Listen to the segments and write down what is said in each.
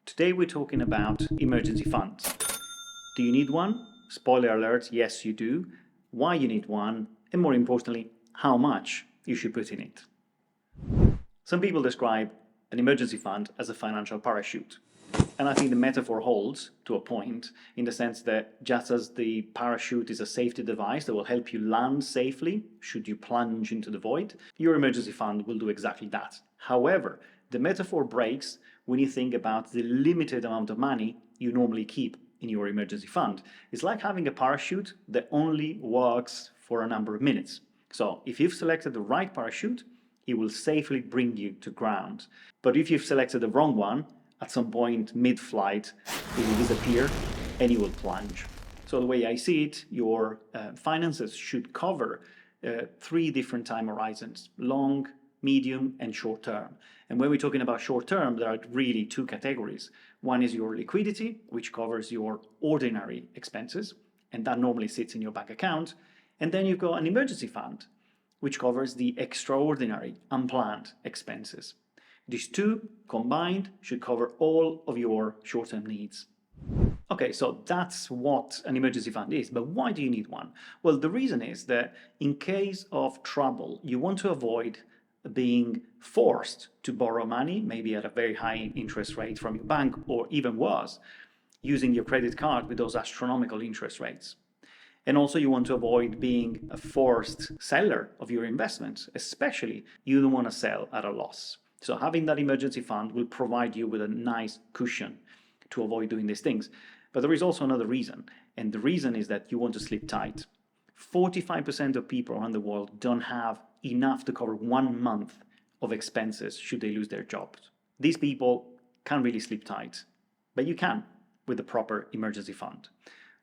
Today we're talking about emergency funds. Do you need one? Spoiler alert, yes you do. Why you need one, and more importantly, how much you should put in it. Some people describe an emergency fund as a financial parachute. And I think the metaphor holds to a point, in the sense that just as the parachute is a safety device that will help you land safely should you plunge into the void, your emergency fund will do exactly that. However, the metaphor breaks when you think about the limited amount of money you normally keep in your emergency fund. It's like having a parachute that only works for a number of minutes. So if you've selected the right parachute, it will safely bring you to ground. But if you've selected the wrong one, at some point mid-flight, it will disappear and you will plunge. So the way I see it, your finances should cover 3 different time horizons: long, medium, and short term. And when we're talking about short term, there are really 2 categories. One is your liquidity, which covers your ordinary expenses, and that normally sits in your bank account. And then you've got an emergency fund, which covers the extraordinary, unplanned expenses. These 2 combined should cover all of your short-term needs. Okay, so that's what an emergency fund is, but why do you need one? Well, the reason is that in case of trouble, you want to avoid being forced to borrow money, maybe at a very high interest rate from your bank, or even worse, using your credit card with those astronomical interest rates. And also you want to avoid being a forced seller of your investments, especially you don't want to sell at a loss. So having that emergency fund will provide you with a nice cushion to avoid doing these things. But there is also another reason, and the reason is that you want to sleep tight. 45% of people around the world don't have enough to cover 1 month of expenses should they lose their jobs. These people can't really sleep tight, but you can with the proper emergency fund.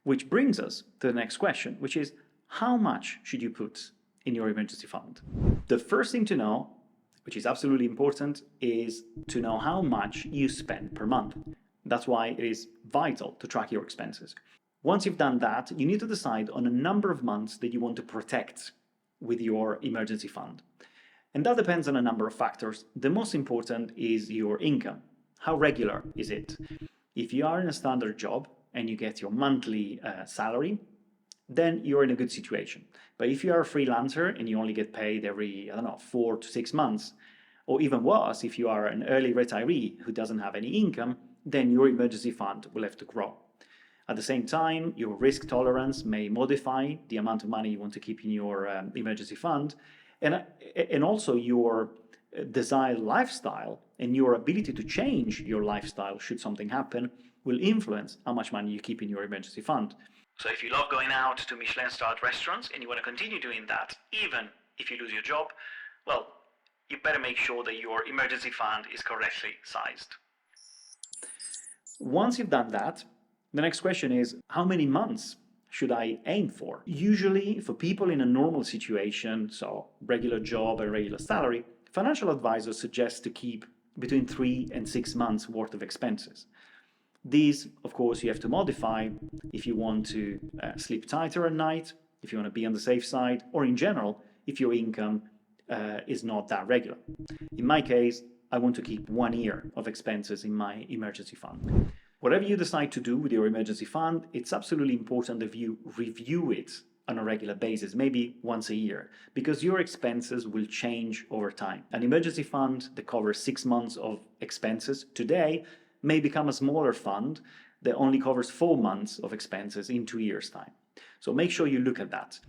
Which brings us to the next question, which is how much should you put in your emergency fund? The first thing to know, which is absolutely important, is to know how much you spend per month. That's why it is vital to track your expenses. Once you've done that, you need to decide on a number of months that you want to protect with your emergency fund. And that depends on a number of factors. The most important is your income. How regular is it? If you are in a standard job and you get your monthly salary, then you're in a good situation. But if you are a freelancer and you only get paid every, 4 to 6 months, or even worse, if you are an early retiree who doesn't have any income, then your emergency fund will have to grow. At the same time, your risk tolerance may modify the amount of money you want to keep in your emergency fund, and also your desired lifestyle and your ability to change your lifestyle should something happen will influence how much money you keep in your emergency fund. So if you love going out to Michelin-starred restaurants and you want to continue doing that, even if you lose your job, well, you better make sure that your emergency fund is correctly sized. Once you've done that, the next question is, how many months should I aim for? Usually, for people in a normal situation, so regular job and regular salary, financial advisors suggest to keep between 3 and 6 months worth of expenses. These, of course, you have to modify if you want to sleep tighter at night, if you want to be on the safe side, or in general, if your income is not that regular. In my case, I want to keep 1 year of expenses in my emergency fund. Whatever you decide to do with your emergency fund, it's absolutely important that you review it on a regular basis, maybe once a year, because your expenses will change over time. An emergency fund that covers 6 months of expenses today may become a smaller fund that only covers 4 months of expenses in 2 years' time. So make sure you look at that.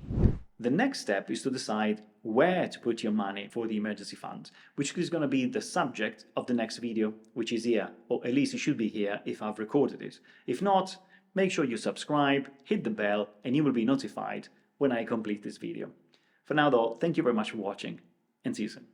The next step is to decide where to put your money for the emergency fund, which is going to be the subject of the next video, which is here, or at least it should be here if I've recorded it. If not, make sure you subscribe, hit the bell, and you will be notified when I complete this video. For now though, thank you very much for watching, and see you soon.